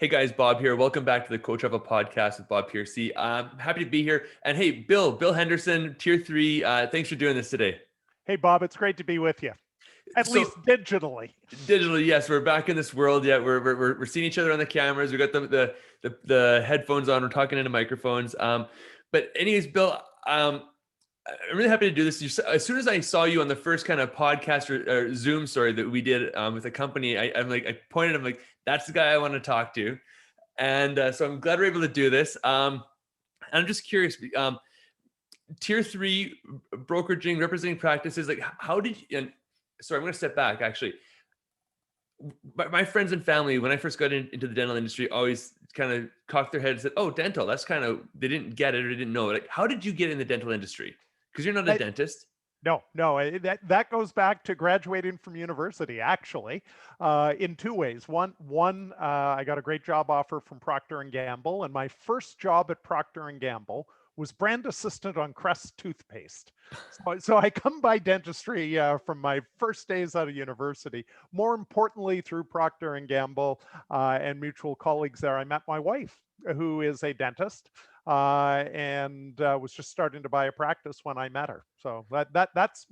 Hey guys, Bob here. Welcome back to the Coach Travel Podcast with Bob Piercy. I'm happy to be here. And hey, Bill Henderson, Tier 3, thanks for doing this today. Hey, Bob, it's great to be with you, at So least digitally. digitally, yes, we're back in this world. Yeah, we're seeing each other on the cameras. We got the headphones on. We're talking into microphones. But anyways, Bill, I'm really happy to do this. As soon as I saw you on the first kind of podcast or Zoom, sorry, that we did with a company, I pointed, I'm like, that's the guy I want to talk to. And so I'm glad we're able to do this. And I'm just curious, Tier 3 brokeraging, representing practices, like how did you, and sorry, I'm going to step back actually. My friends and family, when I first got into the dental industry, always kind of cocked their head and said, oh, dental, that's kind of, they didn't get it or didn't know it. Like, how did you get in the dental industry? Because you're not a dentist. No, that goes back to graduating from university, actually, in two ways. One, I got a great job offer from Procter and Gamble, and my first job at Procter and Gamble was brand assistant on Crest toothpaste. So I come by dentistry from my first days out of university. More importantly, through Procter and Gamble and mutual colleagues there, I met my wife, who is a dentist, and was just starting to buy a practice when I met her. So that's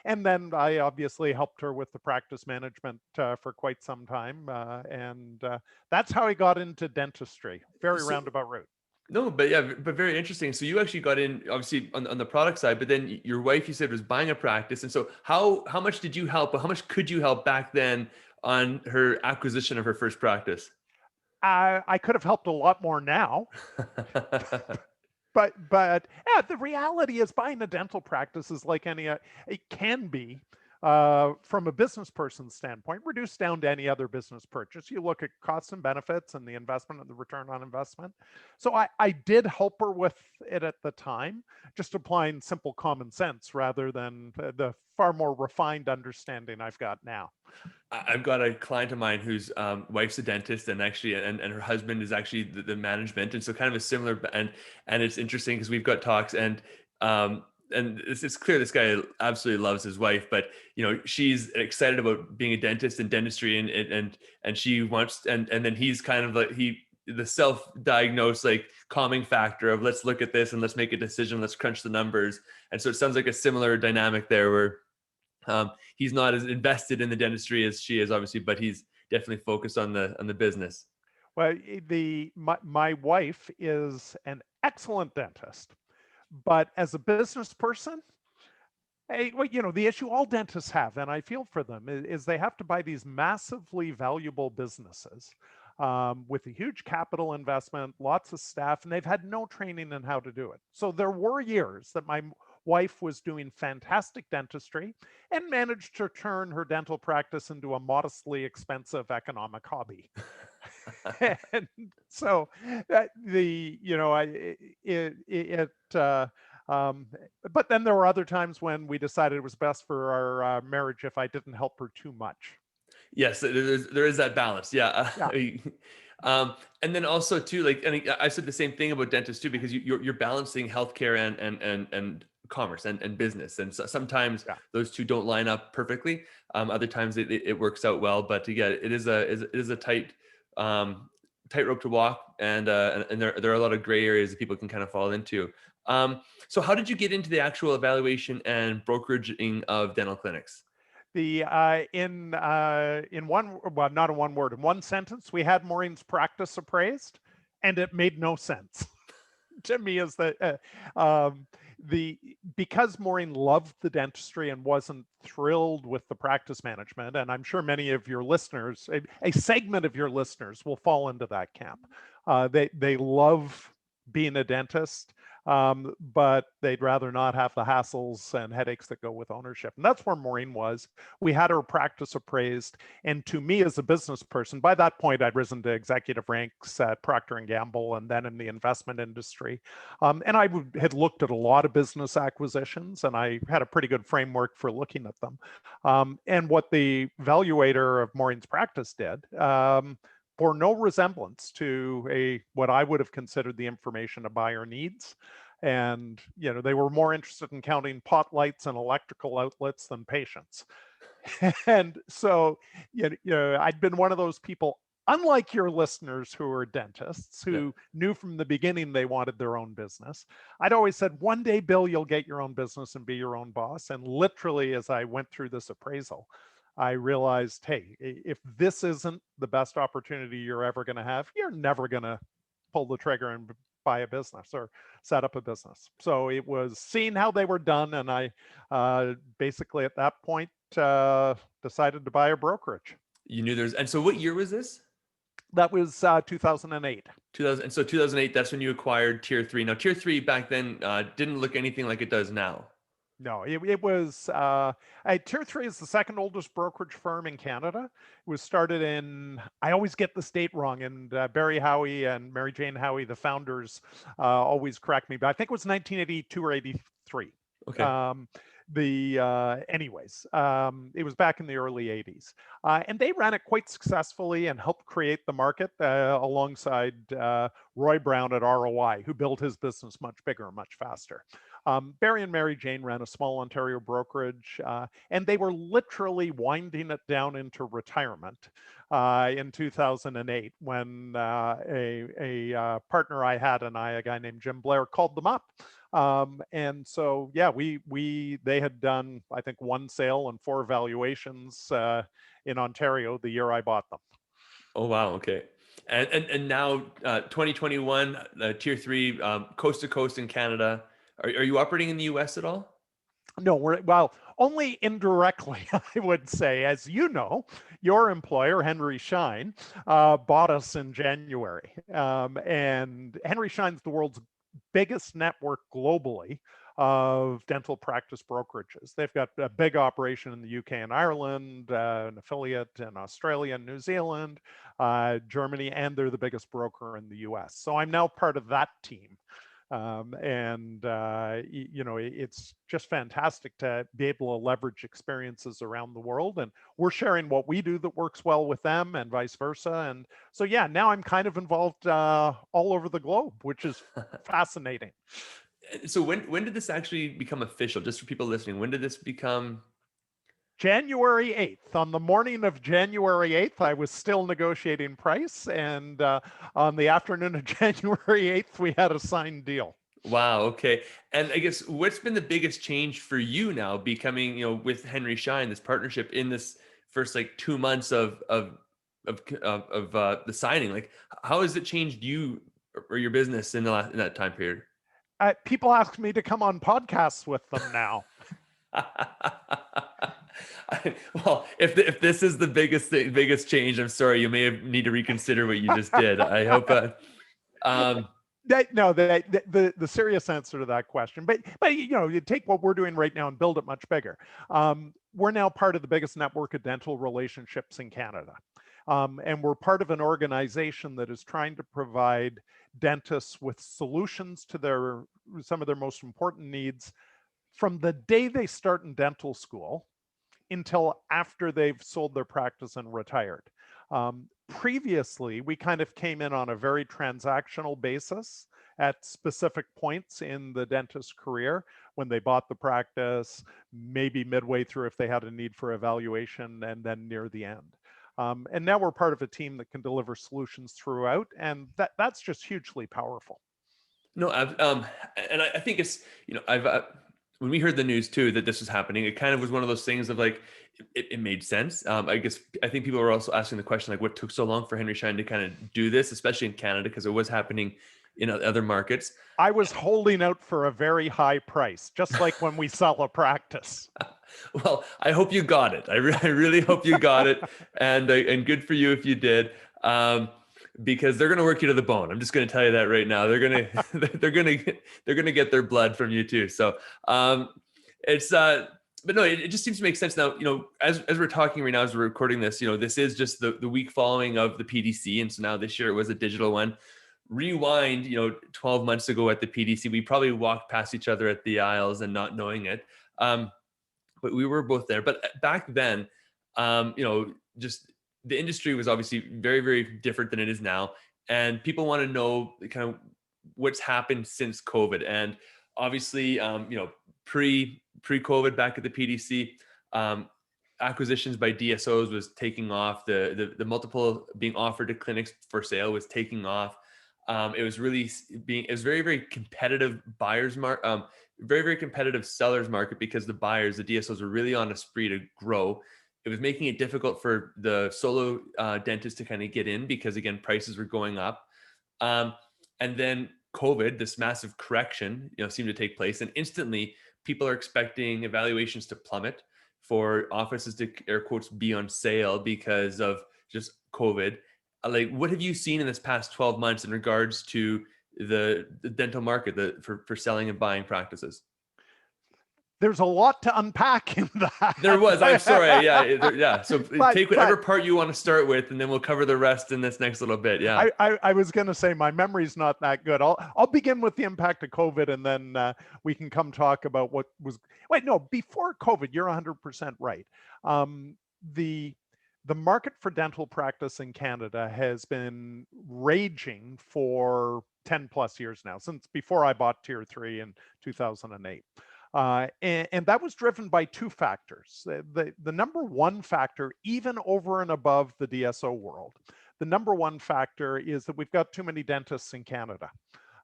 and then I obviously helped her with the practice management for quite some time, and that's how I got into dentistry. Very So, roundabout route. no, but yeah, but very interesting. So you actually got in obviously on the product side, but then your wife, you said, was buying a practice. And so how much did you help, or how much could you help back then on her acquisition of her first practice? I could have helped a lot more now, but yeah, the reality is buying a dental practice is like any it can be from a business person's standpoint reduced down to any other business purchase. You look at costs and benefits and the investment and the return on investment. So I did help her with it at the time, just applying simple common sense rather than the far more refined understanding I've got now. I've got a client of mine whose wife's a dentist, and actually, and her husband is actually the management, and so kind of a similar. And it's interesting because we've got talks, and it's clear this guy absolutely loves his wife, but she's excited about being a dentist and dentistry, and she wants, and then he's kind of like the self-diagnosed like calming factor of let's look at this and let's make a decision, let's crunch the numbers, and so it sounds like a similar dynamic there where. He's not as invested in the dentistry as she is, obviously, but he's definitely focused on the business. Well, my wife is an excellent dentist, but as a business person, hey, well, the issue all dentists have, and I feel for them, is they have to buy these massively valuable businesses with a huge capital investment, lots of staff, and they've had no training in how to do it. So there were years that my wife was doing fantastic dentistry and managed to turn her dental practice into a modestly expensive economic hobby. And so the I it um, but then there were other times when we decided it was best for our marriage if I didn't help her too much. Yes, there is that balance. Yeah. Yeah. And then also too, like, and I said the same thing about dentists too, because you're balancing healthcare and commerce and business. And so sometimes Yeah. those two don't line up perfectly. Other times it works out well, but yeah, it is a tightrope to walk. And there are a lot of gray areas that people can kind of fall into. So how did you get into the actual evaluation and brokeraging of dental clinics? The in one, well, not in one word, in one sentence, we had Maureen's practice appraised, and it made no sense to me as the because Maureen loved the dentistry and wasn't thrilled with the practice management, and I'm sure many of your listeners, a segment of your listeners, will fall into that camp. They love being a dentist, but they'd rather not have the hassles and headaches that go with ownership. And that's where Maureen was. We had her practice appraised, and to me as a business person, by that point I'd risen to executive ranks at Procter and Gamble and then in the investment industry. And I had looked at a lot of business acquisitions, and I had a pretty good framework for looking at them. And what the valuator of Maureen's practice did bore no resemblance to what I would have considered the information a buyer needs. And they were more interested in counting pot lights and electrical outlets than patients. And so I'd been one of those people unlike your listeners who are dentists Yeah. who knew from the beginning they wanted their own business, I'd always said, one day, Bill, you'll get your own business and be your own boss. And literally, as I went through this appraisal, I realized, hey, if this isn't the best opportunity you're ever going to have, you're never going to pull the trigger and buy a business or set up a business. So it was seeing how they were done. And I basically at that point decided to buy a brokerage. You knew there's, and so what year was this? That was 2008. 2000. And so 2008, that's when you acquired Tier 3. Now, Tier 3 back then didn't look anything like it does now. No, it was Tier 3 is the second oldest brokerage firm in Canada. It was started in, I always get the date wrong, and Barry Howie and Mary Jane Howie, the founders, always correct me, but I think it was 1982 or 83. Okay. It was back in the early 80s. And they ran it quite successfully and helped create the market alongside Roy Brown at ROI, who built his business much bigger and much faster. Barry and Mary Jane ran a small Ontario brokerage, and they were literally winding it down into retirement in 2008 when a partner I had and I, a guy named Jim Blair, called them up. And so, yeah, they had done, I think, one sale and 4 valuations in Ontario the year I bought them. Oh, wow. Okay. And now 2021, Tier 3, coast to coast in Canada. Are you operating in the US at all? No, well, only indirectly, I would say. As you know, your employer, Henry Schein, bought us in January. And Henry Schein's the world's biggest network globally of dental practice brokerages. They've got a big operation in the UK and Ireland, an affiliate in Australia and New Zealand, Germany, and they're the biggest broker in the US. So I'm now part of that team. It's just fantastic to be able to leverage experiences around the world, and we're sharing what we do that works well with them and vice versa. And so, yeah, now I'm kind of involved all over the globe, which is fascinating. So when did this actually become official? Just for people listening, when did this become? January 8th. On the morning of January 8th, I was still negotiating price. And on the afternoon of January 8th, we had a signed deal. Wow. Okay. And I guess what's been the biggest change for you now becoming, with Henry Schein, this partnership in this first like 2 months of the signing? Like, how has it changed you or your business in that time period? People ask me to come on podcasts with them now. Well, if this is the biggest change, I'm sorry, you may need to reconsider what you just did. I hope. The serious answer to that question, but you take what we're doing right now and build it much bigger. We're now part of the biggest network of dental relationships in Canada. And we're part of an organization that is trying to provide dentists with solutions to some of their most important needs from the day they start in dental school until after they've sold their practice and retired. Previously, we kind of came in on a very transactional basis at specific points in the dentist's career when they bought the practice, maybe midway through if they had a need for evaluation, and then near the end. And now we're part of a team that can deliver solutions throughout, and that's just hugely powerful. No, and I think it's, when we heard the news too that this was happening, it kind of was one of those things of like, it made sense. I think people were also asking the question, like, what took so long for Henry Schein to kind of do this, especially in Canada, because it was happening in other markets. I was holding out for a very high price, just like when we sell a practice. Well, I hope you got it. I really hope you got it, and good for you if you did. Because they're going to work you to the bone. I'm just going to tell you that right now. They're going to get their blood from you too. So but no, it just seems to make sense now. As we're talking right now, as we're recording this, this is just the week following of the PDC, and so now this year it was a digital one. Rewind, 12 months ago at the PDC, we probably walked past each other at the aisles and not knowing it. But we were both there. But back then, just the industry was obviously very, very different than it is now. And people want to know kind of what's happened since COVID. And obviously, pre-COVID back at the PDC, acquisitions by DSOs was taking off. The multiple being offered to clinics for sale was taking off. It was really it was very, very competitive buyers market, very, very competitive sellers market, because the buyers, the DSOs, were really on a spree to grow. It was making it difficult for the solo dentists to kind of get in, because again, prices were going up. And then COVID, this massive correction, seemed to take place, and instantly people are expecting evaluations to plummet, for offices to, air quotes, be on sale because of just COVID. Like, what have you seen in this past 12 months in regards to the dental market, for selling and buying practices? There's a lot to unpack in that. There was. I'm sorry. Yeah. So take whatever but part you want to start with, and then we'll cover the rest in this next little bit. Yeah. I was going to say my memory's not that good. I'll begin with the impact of COVID, and then we can come talk about what was. Wait, no, before COVID, you're 100% right. The market for dental practice in Canada has been raging for 10 plus years now, since before I bought Tier 3 in 2008. And that was driven by two factors. The number one factor, even over and above the DSO world, the number one factor is that we've got too many dentists in Canada.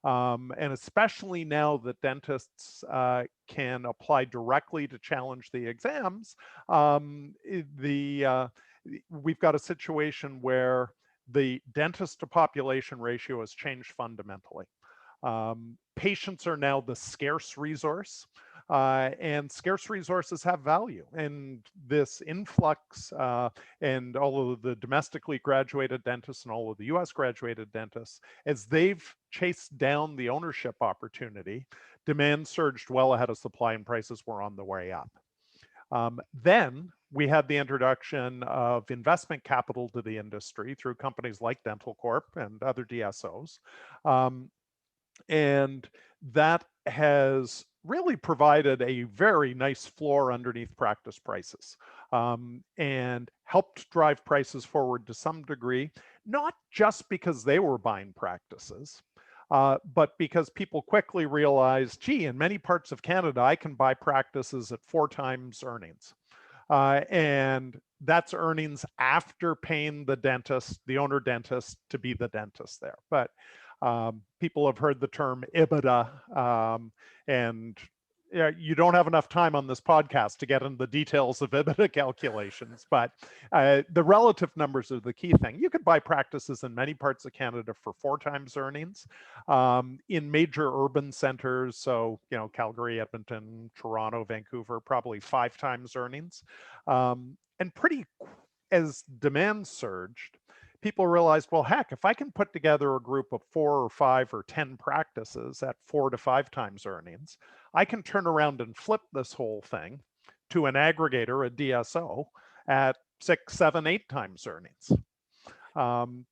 And especially now that dentists can apply directly to challenge the exams, we've got a situation where the dentist to population ratio has changed fundamentally. Patients are now the scarce resource, and scarce resources have value. And this influx and all of the domestically graduated dentists and all of the US graduated dentists, as they've chased down the ownership opportunity, demand surged well ahead of supply and prices were on the way up. Then we had the introduction of investment capital to the industry through companies like Dental Corp and other DSOs. And that has really provided a very nice floor underneath practice prices, and helped drive prices forward to some degree, not just because they were buying practices, but because people quickly realized, gee, in many parts of Canada, I can buy practices at 4 times earnings. And that's earnings after paying the dentist, the owner dentist, to be the dentist there. But people have heard the term Ebitda, and you don't have enough time on this podcast to get into the details of Ebitda calculations, but the relative numbers are the key thing. You could buy practices in many parts of Canada for 4 times earnings, in major urban centers, so Calgary, Edmonton, Toronto, Vancouver, probably 5 times earnings. And as demand surged, people realized, well, heck, if I can put together a group of 4 or 5 or 10 practices at 4 to 5 times earnings, I can turn around and flip this whole thing to an aggregator, a DSO, at 6, 7, 8 times earnings. And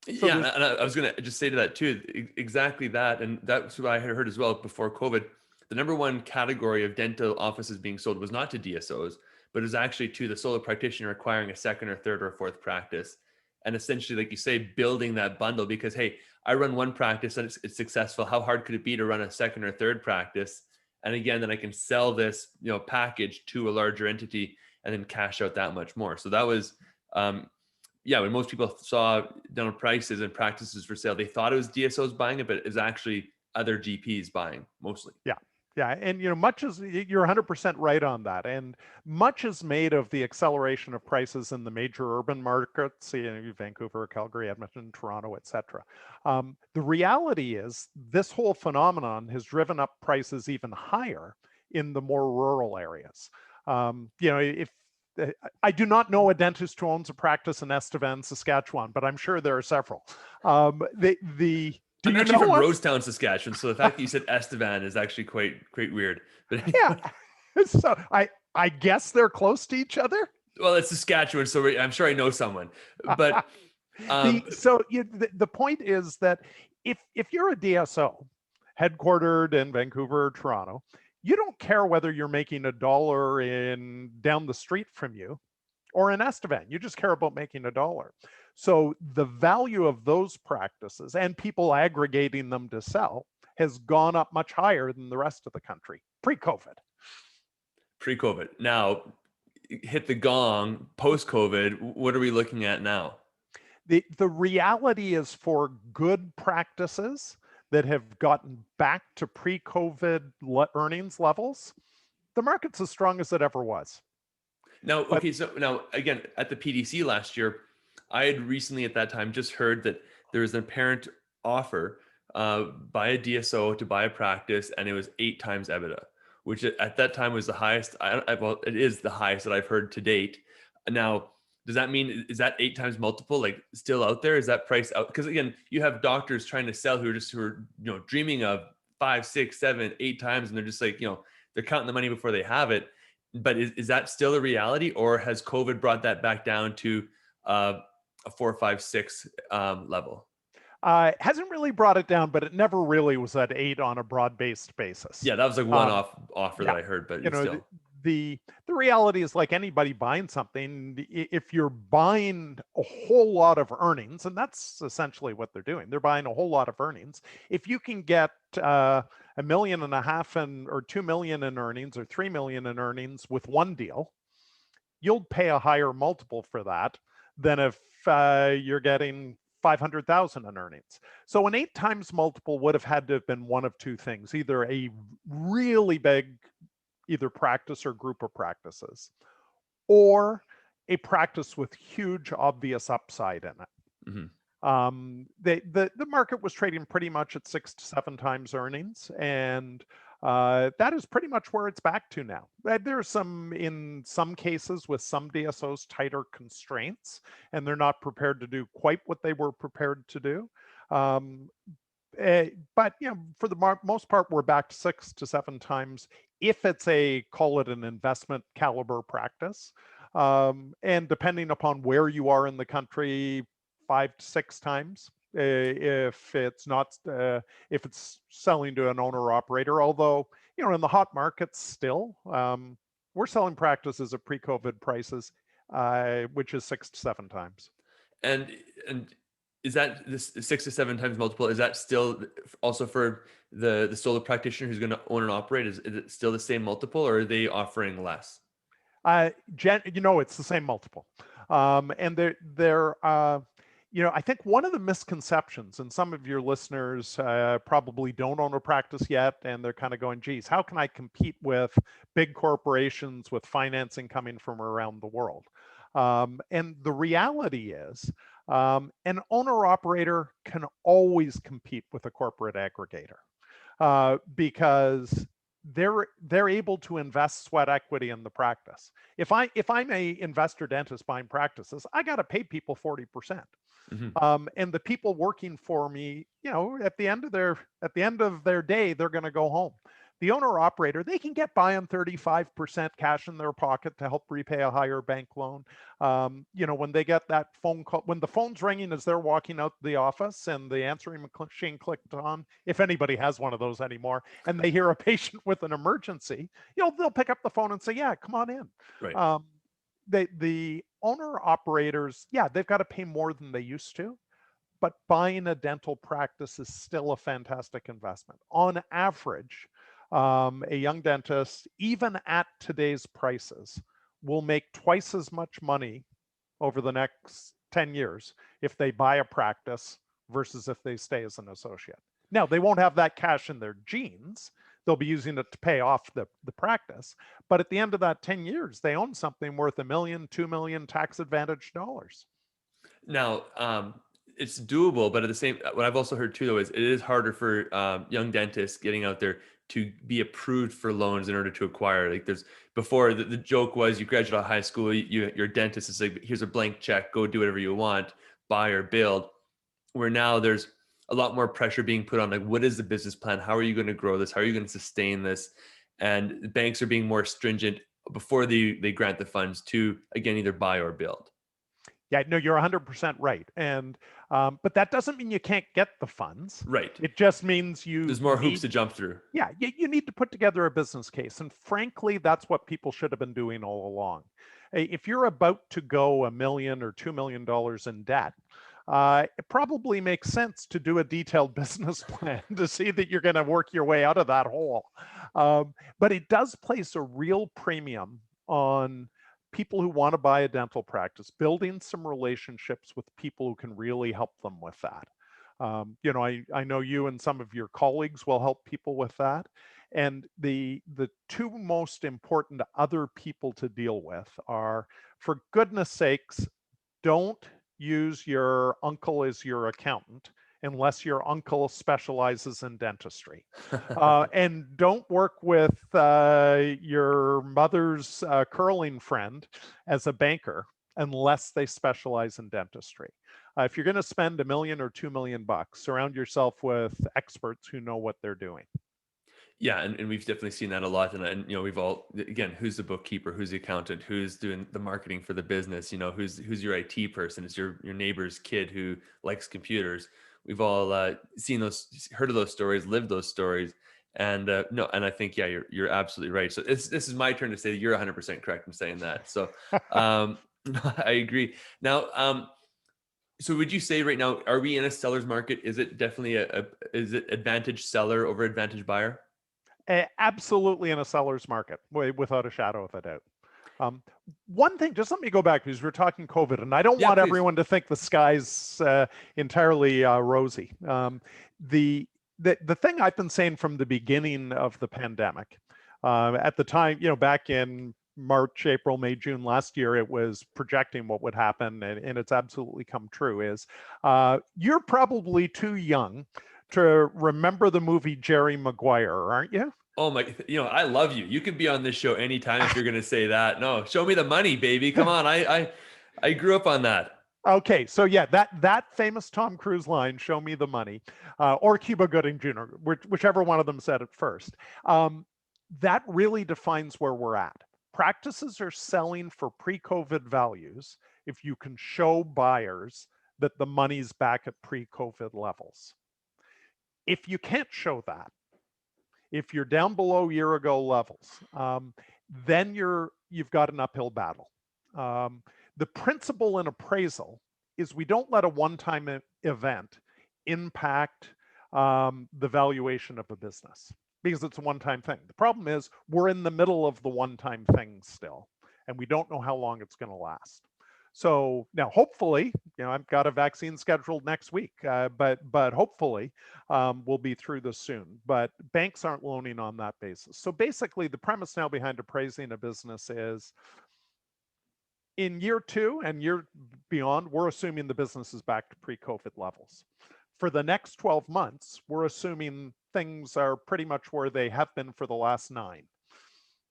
I was going to just say to that too, exactly that. And that's what I had heard as well before COVID. The number one category of dental offices being sold was not to DSOs, but it was actually to the solo practitioner acquiring a second or third or fourth practice. And essentially, like you say, building that bundle, because, hey, I run one practice and it's successful. How hard could it be to run a second or third practice? And again, then I can sell this, package to a larger entity and then cash out that much more. So that was, when most people saw dental prices and practices for sale, they thought it was DSOs buying it, but it was actually other GPs buying mostly. Yeah, and much is, you're 100% right on that, and much is made of the acceleration of prices in the major urban markets, Vancouver, Calgary, Edmonton, Toronto, etc. The reality is this whole phenomenon has driven up prices even higher in the more rural areas. If I do not know a dentist who owns a practice in Estevan, Saskatchewan, but I'm sure there are several. I'm actually from Rosetown, Saskatchewan, so the fact that you said Estevan is actually quite weird. But anyway. Yeah, so I guess they're close to each other. Well, it's Saskatchewan, so I'm sure I know someone. But the point is that if you're a DSO headquartered in Vancouver or Toronto, you don't care whether you're making $1 down the street from you or in Estevan. You just care about making $1. So the value of those practices and people aggregating them to sell has gone up much higher than the rest of the country pre-COVID. Now, hit the gong post-COVID, what are we looking at now? The reality is, for good practices that have gotten back to pre-COVID earnings levels, the market's as strong as it ever was. Now, But okay, so now again, at the PDC last year, I had recently at that time just heard that there was an apparent offer by a DSO to buy a practice, and it was 8 times EBITDA, which at that time was the highest. Well, it is the highest that I've heard to date. Now, does that mean, is that 8 times multiple like still out there? Is that price out? Because again, you have doctors trying to sell who are dreaming of 5, 6, 7, 8 times, and they're just like they're counting the money before they have it. But is that still a reality, or has COVID brought that back down to a 4, 5, 6 level? hasn't really brought it down, but it never really was at 8 on a broad-based basis. Yeah, that was like one-off offer Yeah, that I heard, but you it's know, still. the reality is, like anybody buying something, if you're buying a whole lot of earnings, and that's essentially what they're doing, they're buying a whole lot of earnings. If you can get $1.5 million or 2 million in earnings or 3 million in earnings with one deal, you'll pay a higher multiple for that than if you're getting 500,000 in earnings. So an 8 times multiple would have had to have been one of two things: either a really big either practice or group of practices, or a practice with huge obvious upside in it. The market was trading pretty much at 6 to 7 times earnings, and that is pretty much where it's back to now. There's in some cases with some DSOs, tighter constraints, and they're not prepared to do quite what they were prepared to do. But for the most part, we're back to 6 to 7 times if it's call it an investment caliber practice. And depending upon where you are in the country, 5 to 6 times if it's not if it's selling to an owner operator. Although in the hot markets still, we're selling practices at pre-COVID prices, which is 6 to 7 times. And is that this 6 to 7 times multiple? Is that still also for the solo practitioner who's going to own and operate? Is it still the same multiple, or are they offering less? It's the same multiple. And I think one of the misconceptions, and some of your listeners probably don't own a practice yet, and they're kind of going, geez, how can I compete with big corporations with financing coming from around the world? And the reality is, an owner operator can always compete with a corporate aggregator because they're able to invest sweat equity in the practice. If I'm a investor dentist buying practices, I got to pay people 40%. And the people working for me, at the end of their day, they're going to go home. The owner operator, they can get by on 35% cash in their pocket to help repay a higher bank loan. When they get that phone call, when the phone's ringing as they're walking out the office and the answering machine clicked on, if anybody has one of those anymore, and they hear a patient with an emergency, they'll pick up the phone and say, yeah, come on in. Right. The owner operators, yeah, they've got to pay more than they used to, but buying a dental practice is still a fantastic investment. On average, a young dentist, even at today's prices, will make twice as much money over the next 10 years if they buy a practice versus if they stay as an associate. Now, they won't have that cash in their jeans. They'll be using it to pay off the practice. But at the end of that 10 years, they own something worth $1 million, $2 million tax advantage dollars. Now, it's doable, but at the same, what I've also heard too, though, is it is harder for young dentists getting out there to be approved for loans in order to acquire. Like before, the joke was you graduate out of high school, you're a dentist. It's like, here's a blank check, go do whatever you want, buy or build. Where now there's a lot more pressure being put on, like, what is the business plan? How are you going to grow this? How are you going to sustain this? And banks are being more stringent before they grant the funds to, again, either buy or build. Yeah, no, you're 100% right. And but that doesn't mean you can't get the funds. Right. It just means there's more hoops to jump through. Yeah, you need to put together a business case. And frankly, that's what people should have been doing all along. If you're about to go $1 million or $2 million in debt, it probably makes sense to do a detailed business plan to see that you're going to work your way out of that hole. But it does place a real premium on people who want to buy a dental practice, building some relationships with people who can really help them with that. I know you and some of your colleagues will help people with that. And the two most important other people to deal with are, for goodness sakes, don't use your uncle as your accountant unless your uncle specializes in dentistry. And don't work with your mother's curling friend as a banker unless they specialize in dentistry. If you're going to spend $1 million or $2 million, surround yourself with experts who know what they're doing. Yeah, and we've definitely seen that a lot. And we've all, again, who's the bookkeeper, who's the accountant, who's doing the marketing for the business, who's your IT person, it's your neighbor's kid who likes computers. We've all seen those, heard of those stories, lived those stories. And no, and I think, yeah, you're absolutely right. So this is my turn to say that you're 100% correct in saying that. So I agree. Now, so would you say right now, are we in a seller's market? Is it definitely is it advantage seller over advantage buyer? Absolutely in a seller's market, without a shadow of a doubt. One thing, just let me go back, because we're talking COVID, and I don't Yeah, want please. everyone to think the sky's entirely rosy. The thing I've been saying from the beginning of the pandemic, at the time, back in March, April, May, June last year, it was projecting what would happen, and it's absolutely come true, is you're probably too young to remember the movie Jerry Maguire, aren't you? Oh my, I love you. You can be on this show anytime if you're going to say that. No, show me the money, baby. Come on. I grew up on that. Okay, so yeah, that famous Tom Cruise line, "Show me the money," or Cuba Gooding Jr., whichever one of them said it first. That really defines where we're at. Practices are selling for pre-COVID values if you can show buyers that the money's back at pre-COVID levels. If you can't show that, if you're down below year ago levels, then you've got an uphill battle. The principle in appraisal is we don't let a one-time event impact the valuation of a business, because it's a one-time thing. The problem is we're in the middle of the one-time thing still, and we don't know how long it's going to last. So now, hopefully, I've got a vaccine scheduled next week, but hopefully we'll be through this soon. But banks aren't loaning on that basis. So basically, the premise now behind appraising a business is, in year 2 and year beyond, we're assuming the business is back to pre-COVID levels. For the next 12 months, we're assuming things are pretty much where they have been for the last 9.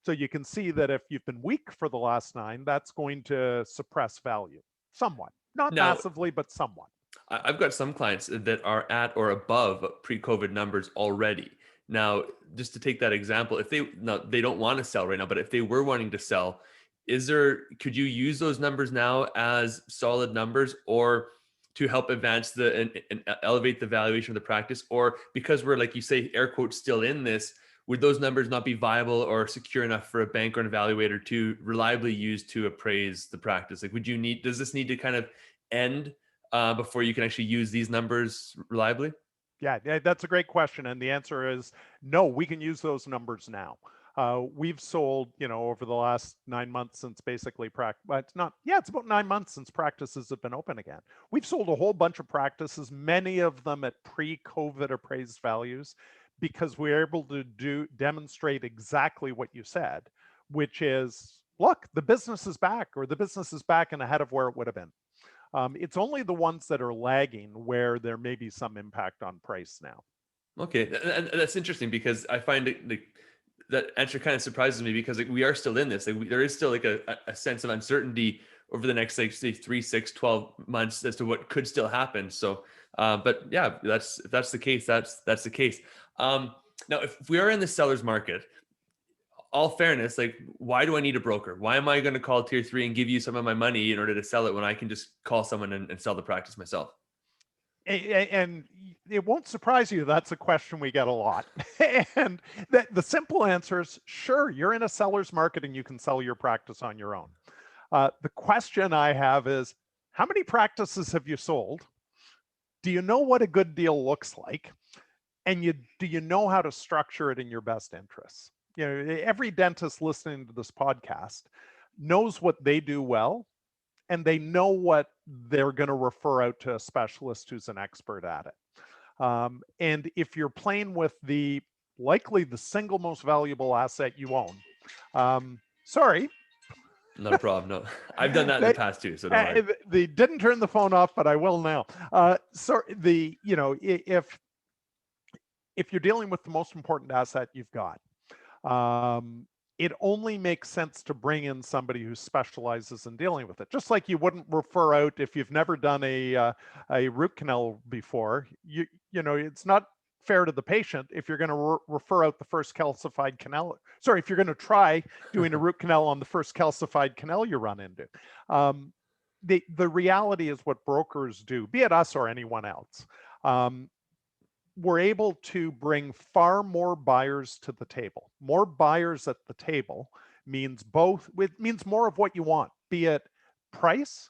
So you can see that if you've been weak for the last 9, that's going to suppress value somewhat. Not Now, massively, but somewhat. I've got some clients that are at or above pre-COVID numbers already. Now, just to take that example, if they don't want to sell right now, but if they were wanting to sell, could you use those numbers now as solid numbers, or to help advance and elevate the valuation of the practice? Or because we're, like you say, air quotes, still in this, would those numbers not be viable or secure enough for a bank or an evaluator to reliably use to appraise the practice? Like, does this need to kind of end before you can actually use these numbers reliably? Yeah, that's a great question. And the answer is no, we can use those numbers now. We've sold, over the last 9 months since basically it's about 9 months since practices have been open again. We've sold a whole bunch of practices, many of them at pre-COVID appraised values, because we're able to demonstrate exactly what you said, which is, look, the business is back, or the business is back and ahead of where it would have been. It's only the ones that are lagging where there may be some impact on price now. Okay, and that's interesting, because I find that answer kind of surprises me, because we are still in this. There is still a sense of uncertainty over the next, say 3, 6, 12 months as to what could still happen. So, but yeah, if that's the case, that's the case. Now, if we are in the seller's market, all fairness, like, why do I need a broker? Why am I going to call tier 3 and give you some of my money in order to sell it, when I can just call someone and sell the practice myself? And it won't surprise you, that's a question we get a lot. And the simple answer is, sure, you're in a seller's market and you can sell your practice on your own. The question I have is, how many practices have you sold? Do you know what a good deal looks like? And do you know how to structure it in your best interests? Every dentist listening to this podcast, knows what they do well, and they know what they're going to refer out to a specialist who's an expert at it. And if you're playing with likely the single most valuable asset you own, sorry, Not a problem. No, I've done that in the past too, so don't worry. they didn't turn the phone off, but I will now. So if you're dealing with the most important asset you've got, it only makes sense to bring in somebody who specializes in dealing with it. Just like you wouldn't refer out if you've never done a root canal before. You know, it's not fair to the patient if you're going to refer out the first calcified canal. Sorry, if you're going to try doing a root canal on the first calcified canal you run into. The reality is what brokers do, be it us or anyone else. We're able to bring far more buyers to the table. More buyers at the table means more of what you want, be it price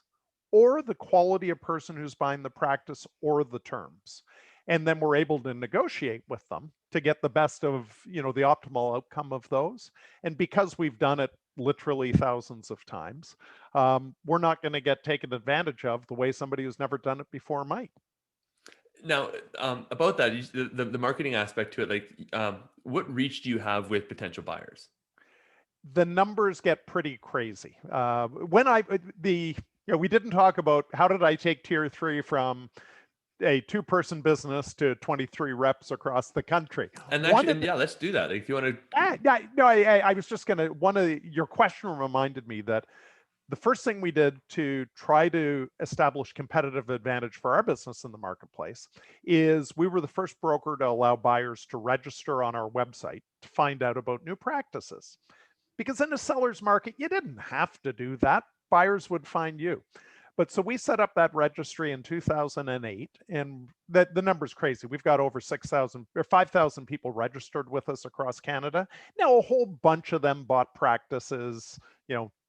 or the quality of person who's buying the practice or the terms. And then we're able to negotiate with them to get the best of, the optimal outcome of those. And because we've done it literally thousands of times, we're not going to get taken advantage of the way somebody who's never done it before might. Now, about that, the marketing aspect to it, like, what reach do you have with potential buyers? The numbers get pretty crazy. We didn't talk about how did I take tier 3 from a 2-person business to 23 reps across the country. And actually, yeah, let's do that. Like, if you want to. I was just gonna. Your question reminded me that the first thing we did to try to establish competitive advantage for our business in the marketplace is we were the first broker to allow buyers to register on our website to find out about new practices. Because in a seller's market, you didn't have to do that. Buyers would find you. But so we set up that registry in 2008, and the number's crazy. We've got over 6,000 or 5,000 people registered with us across Canada. Now, a whole bunch of them bought practices,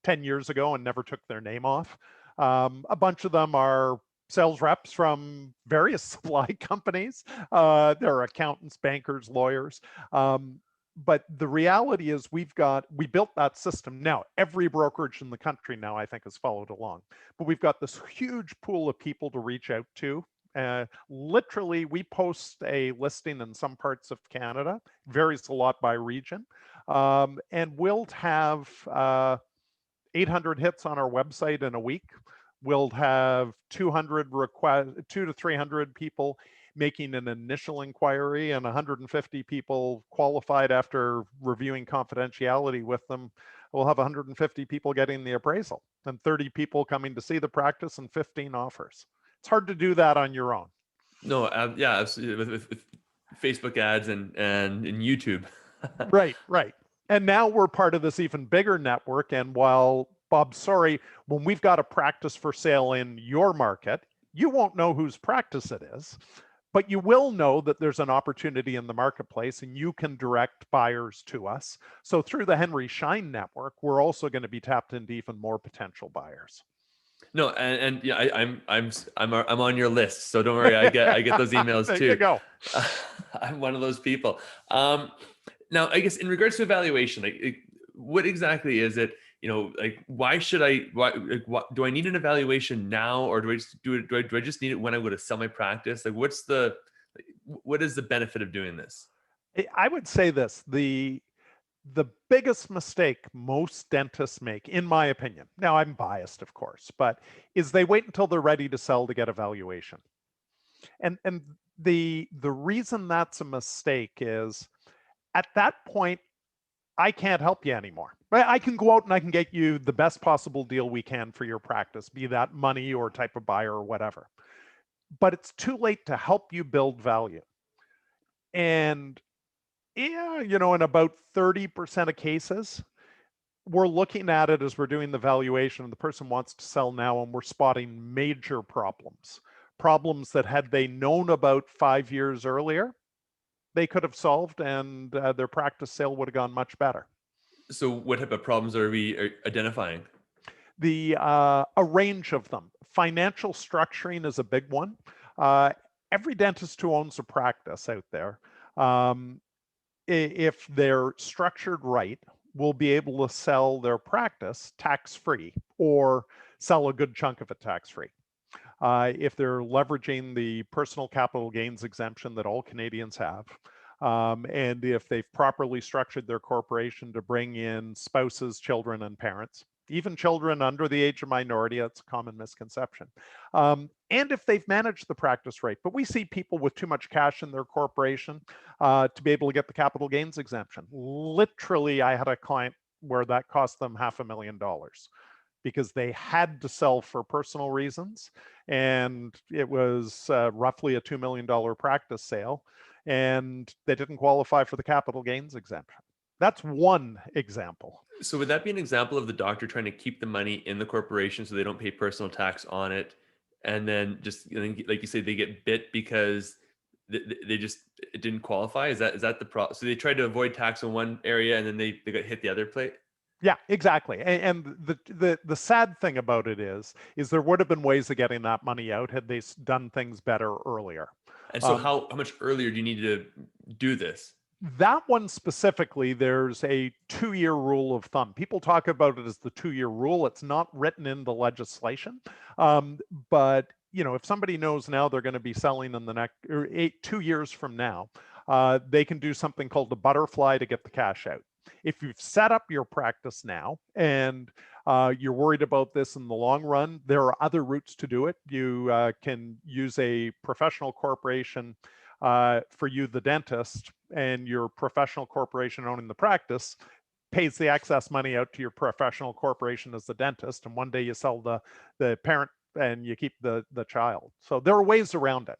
10 years ago and never took their name off. A bunch of them are sales reps from various supply companies. They're accountants, bankers, lawyers. But the reality is we built that system. Now, every brokerage in the country now, I think, has followed along. But we've got this huge pool of people to reach out to. Literally, we post a listing in some parts of Canada, varies a lot by region. And we'll have 800 hits on our website in a week. We'll have 2 to 300 people making an initial inquiry and 150 people qualified after reviewing confidentiality with them. We'll have 150 people getting the appraisal and 30 people coming to see the practice and 15 offers. It's hard to do that on your own. No, yeah, absolutely. With Facebook ads and YouTube. Right. And now we're part of this even bigger network. And while, Bob, sorry, when we've got a practice for sale in your market, you won't know whose practice it is, but you will know that there's an opportunity in the marketplace and you can direct buyers to us. So through the Henry Schein network, we're also going to be tapped into even more potential buyers. No, and yeah, I'm on your list, so don't worry. I get those emails there too. You go. I'm one of those people. Now, I guess in regards to evaluation, like, what exactly is it? Like, why should I? Why do I need an evaluation now, or do I just do it? Do I just need it when I go to sell my practice? Like, what is the benefit of doing this? I would say this: the biggest mistake most dentists make, in my opinion, now I'm biased, of course, but is they wait until they're ready to sell to get a valuation. And the reason that's a mistake is at that point, I can't help you anymore. I can go out and I can get you the best possible deal we can for your practice, be that money or type of buyer or whatever. But it's too late to help you build value. And yeah, in about 30% of cases, we're looking at it as we're doing the valuation and the person wants to sell now, and we're spotting major problems that had they known about 5 years earlier, they could have solved, and their practice sale would have gone much better. So what type of problems are we identifying? A range of them. Financial structuring is a big one. Every dentist who owns a practice out there, if they're structured right, will be able to sell their practice tax-free or sell a good chunk of it tax-free. If they're leveraging the personal capital gains exemption that all Canadians have, and if they've properly structured their corporation to bring in spouses, children, and parents, even children under the age of minority, that's a common misconception. And if they've managed the practice right. But we see people with too much cash in their corporation to be able to get the capital gains exemption. Literally, I had a client where that cost them $500,000 because they had to sell for personal reasons. And it was roughly a $2 million practice sale. And they didn't qualify for the capital gains exemption. That's one example. So would that be an example of the doctor trying to keep the money in the corporation so they don't pay personal tax on it? And then just, like you say, they get bit because they just it didn't qualify? Is that the problem? So they tried to avoid tax in one area and then they got hit the other plate? Yeah, exactly. And the sad thing about it is there would have been ways of getting that money out had they done things better earlier. And so how much earlier do you need to do this? That one specifically, there's a 2-year rule of thumb. People talk about it as the 2-year rule. It's not written in the legislation. But if somebody knows now they're going to be selling in the next 2 years from now, they can do something called the butterfly to get the cash out. If you've set up your practice now and you're worried about this in the long run, there are other routes to do it. You can use a professional corporation for you, the dentist, and your professional corporation owning the practice pays the excess money out to your professional corporation as the dentist. And one day you sell the parent and you keep the child. So there are ways around it.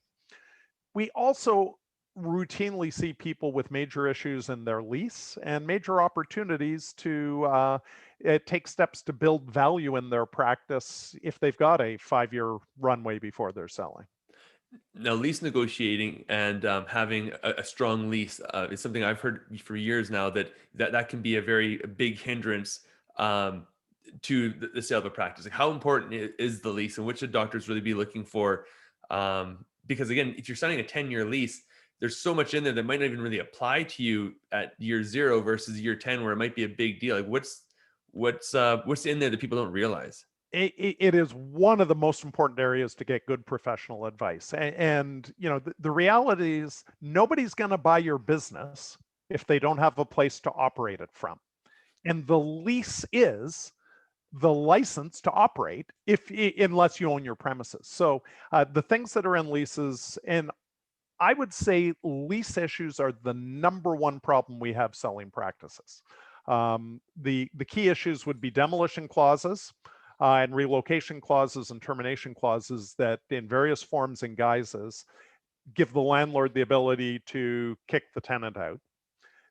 We also routinely see people with major issues in their lease and major opportunities to take steps to build value in their practice if they've got a 5-year runway before they're selling. Now, lease negotiating and having a strong lease is something I've heard for years now that can be a very big hindrance to the sale of a practice. Like, how important is the lease, and what should doctors really be looking for? Because again, if you're signing a 10-year lease, there's so much in there that might not even really apply to you at year 0 versus year 10, where it might be a big deal. Like what's in there that people don't realize? It is one of the most important areas to get good professional advice. And the reality is nobody's going to buy your business if they don't have a place to operate it from. And the lease is the license to operate unless you own your premises. So the things that are in leases, and I would say lease issues are the #1 problem we have selling practices. The key issues would be demolition clauses and relocation clauses and termination clauses that in various forms and guises give the landlord the ability to kick the tenant out.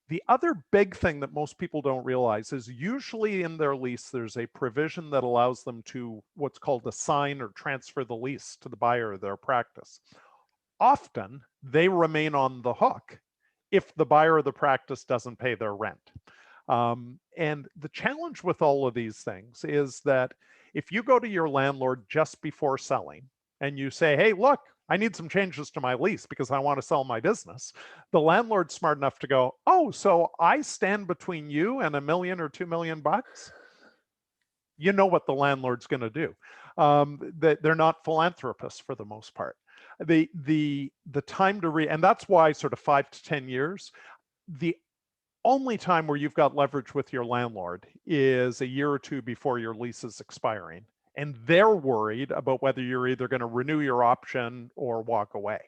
The other big thing that most people don't realize is usually in their lease, there's a provision that allows them to what's called assign or transfer the lease to the buyer of their practice. Often they remain on the hook if the buyer of the practice doesn't pay their rent. And the challenge with all of these things is that if you go to your landlord just before selling and you say, hey, look, I need some changes to my lease because I want to sell my business, the landlord's smart enough to go, oh, so I stand between you and $1 million or $2 million bucks? You know what the landlord's going to do. They're not philanthropists for the most part. The time to and that's why sort of 5 to 10 years, the only time where you've got leverage with your landlord is a year or two before your lease is expiring. And they're worried about whether you're either going to renew your option or walk away.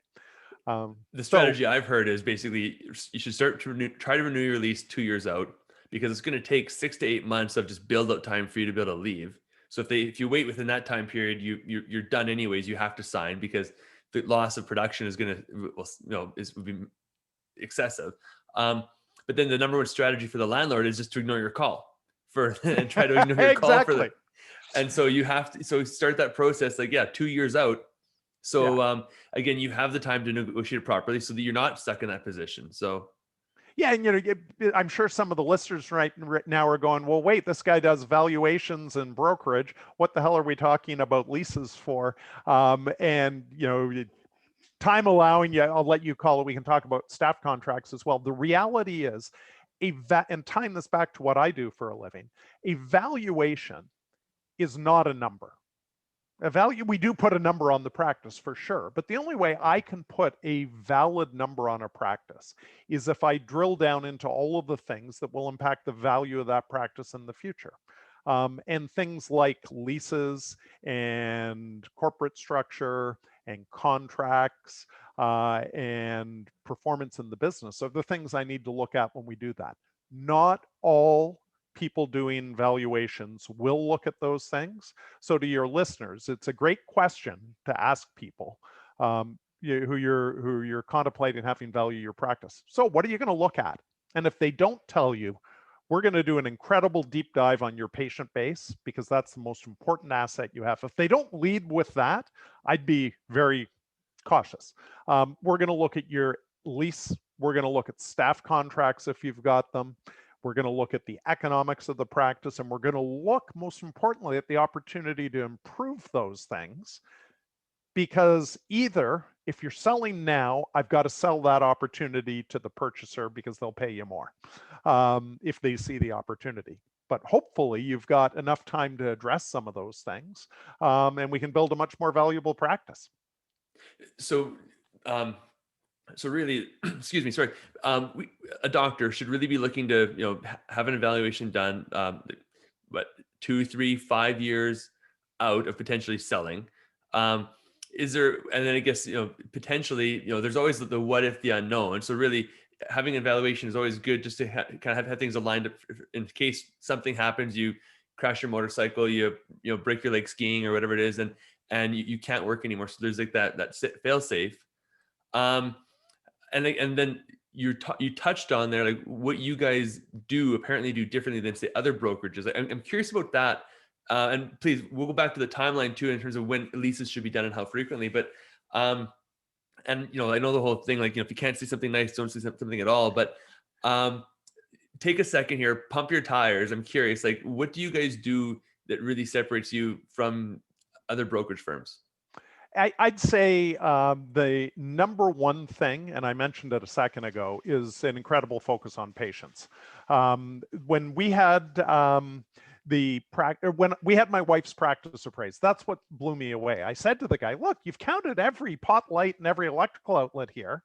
The strategy I've heard is basically you should try to renew your lease 2 years out, because it's going to take 6 to 8 months of just build up time for you to be able to leave. So if you wait within that time period, you're done anyways. You have to sign because the loss of production is going to would be excessive. But then the #1 strategy for the landlord is just to ignore your call and try to ignore your call for them. And so you have to start that process 2 years out. So again, you have the time to negotiate it properly so that you're not stuck in that position. So yeah, and I'm sure some of the listeners right now are going, well, wait, this guy does valuations and brokerage. What the hell are we talking about leases for? And time allowing, I'll let you call it. We can talk about staff contracts as well. The reality is, and tying this back to what I do for a living, a valuation is not a number. A value, we do put a number on the practice for sure, but the only way I can put a valid number on a practice is if I drill down into all of the things that will impact the value of that practice in the future. And things like leases and corporate structure and contracts and performance in the business are the things I need to look at when we do that. Not all people doing valuations will look at those things. So to your listeners, it's a great question to ask people who you're contemplating having value your practice. So what are you going to look at? And if they don't tell you, we're going to do an incredible deep dive on your patient base, because that's the most important asset you have. If they don't lead with that, I'd be very cautious. We're going to look at your lease. We're going to look at staff contracts if you've got them. We're going to look at the economics of the practice, and we're going to look, most importantly, at the opportunity to improve those things. Because either if you're selling now, I've got to sell that opportunity to the purchaser because they'll pay you more if they see the opportunity. But hopefully you've got enough time to address some of those things, and we can build a much more valuable practice. So, so really, excuse me, sorry. A doctor should really be looking to, have an evaluation done, 2, 3, 5 years out of potentially selling. Is there, and then I guess, potentially, there's always the what if, the unknown. So really having an evaluation is always good, just to kind of have things aligned up in case something happens, you crash your motorcycle, you break your leg skiing or whatever it is, and you can't work anymore. So there's like that fail safe. And then you touched on there, like what you guys apparently do differently than say other brokerages. I'm curious about that. And please, we'll go back to the timeline too, in terms of when leases should be done and how frequently. But, and I know the whole thing, like, if you can't see something nice, don't see something at all. But take a second here, pump your tires. I'm curious, like, what do you guys do that really separates you from other brokerage firms? I'd say the number one thing, and I mentioned it a second ago, is an incredible focus on patience. When we had when we had my wife's practice appraised, that's what blew me away. I said to the guy, "Look, you've counted every pot light and every electrical outlet here,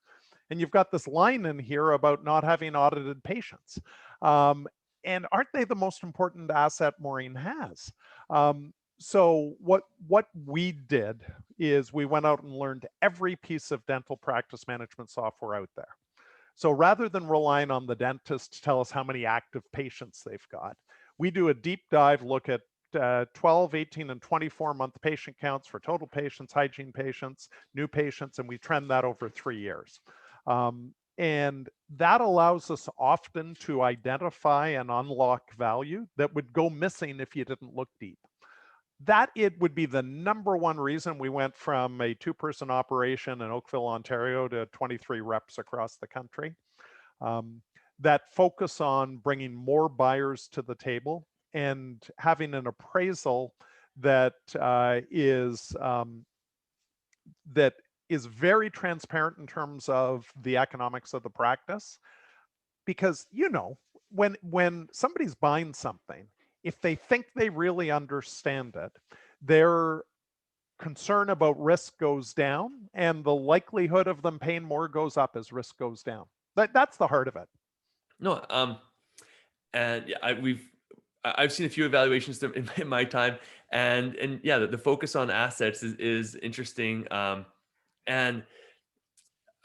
and you've got this line in here about not having audited patients. And aren't they the most important asset Maureen has?" So what we did is we went out and learned every piece of dental practice management software out there. So rather than relying on the dentist to tell us how many active patients they've got, we do a deep dive look at 12, 18, and 24-month patient counts for total patients, hygiene patients, new patients, and we trend that over 3 years. And that allows us often to identify and unlock value that would go missing if you didn't look deep. That it would be the number one reason we went from a 2-person operation in Oakville, Ontario to 23 reps across the country. That focus on bringing more buyers to the table and having an appraisal that is very transparent in terms of the economics of the practice. Because, when somebody's buying something, if they think they really understand it, their concern about risk goes down, and the likelihood of them paying more goes up as risk goes down. That's the heart of it. No, and yeah, I've seen a few evaluations in my time, and yeah, the focus on assets is interesting. And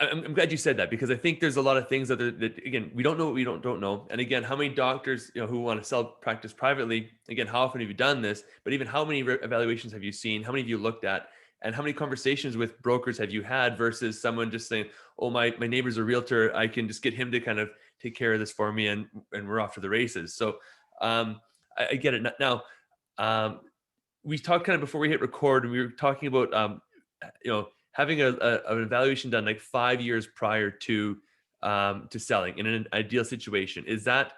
I'm glad you said that, because I think there's a lot of things that again, we don't know what we don't know. And again, how many doctors who want to sell practice privately, again, how often have you done this? But even how many evaluations have you seen? How many have you looked at? And how many conversations with brokers have you had versus someone just saying, "Oh, my neighbor's a realtor, I can just get him to kind of take care of this for me, and we're off to the races." So I get it now. We talked kind of before we hit record, and we were talking about having an evaluation done like 5 years prior to selling in an ideal situation. Is that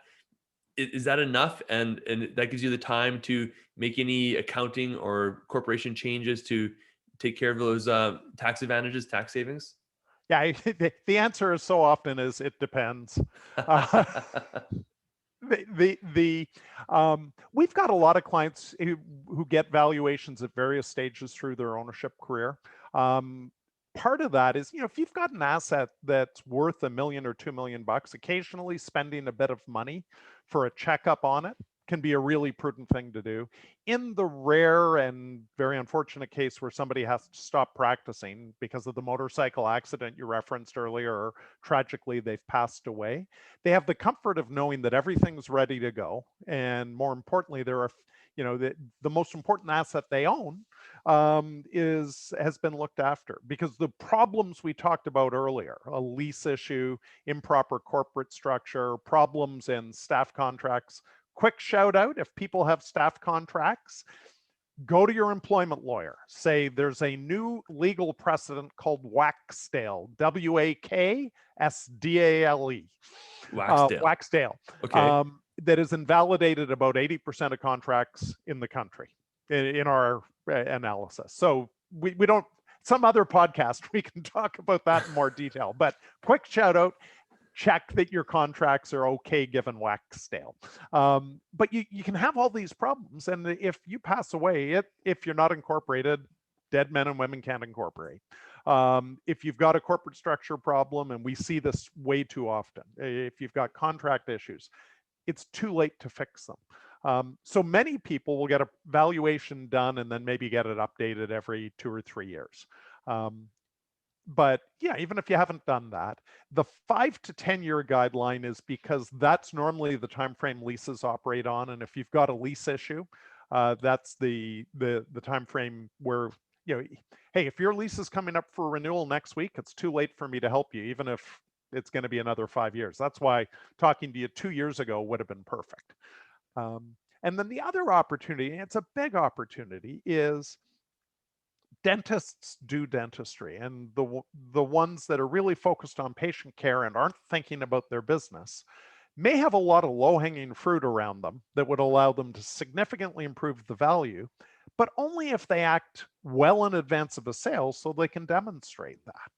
enough? And that gives you the time to make any accounting or corporation changes to take care of those tax advantages, tax savings? Yeah, the answer is so often is it depends. Uh, we've got a lot of clients who get valuations at various stages through their ownership career. Part of that is, if you've got an asset that's worth $1 million or $2 million, occasionally spending a bit of money for a checkup on it can be a really prudent thing to do. In the rare and very unfortunate case where somebody has to stop practicing because of the motorcycle accident you referenced earlier, or tragically they've passed away, they have the comfort of knowing that everything's ready to go. And more importantly, there are, the most important asset they own has been looked after, because the problems we talked about earlier, a lease issue, improper corporate structure, problems in staff contracts. Quick shout out, if people have staff contracts, go to your employment lawyer. Say there's a new legal precedent called Waxdale, Waksdale, Waxdale. Waxdale, Okay. that has invalidated about 80% of contracts in the country in our analysis. So we don't, some other podcast, we can talk about that in more detail, but quick shout out, check that your contracts are okay given Waxdale. But you can have all these problems. And if you pass away, if you're not incorporated, dead men and women can't incorporate. If you've got a corporate structure problem, and we see this way too often, if you've got contract issues, it's too late to fix them. So many people will get a valuation done and then maybe get it updated every 2 or 3 years. But yeah, even if you haven't done that, the 5 to 10 year guideline is because that's normally the time frame leases operate on. And if you've got a lease issue, that's the time frame where, hey, if your lease is coming up for renewal next week, it's too late for me to help you, even if it's going to be another 5 years. That's why talking to you 2 years ago would have been perfect. And then the other opportunity, and it's a big opportunity, is dentists do dentistry, and the ones that are really focused on patient care and aren't thinking about their business may have a lot of low-hanging fruit around them that would allow them to significantly improve the value, but only if they act well in advance of a sale so they can demonstrate that.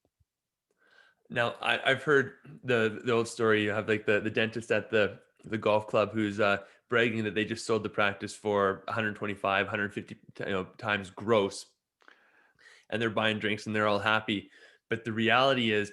Now, I've heard the old story. You have like the dentist at the golf club who's bragging that they just sold the practice for 125, 150 times gross, and they're buying drinks and they're all happy. But the reality is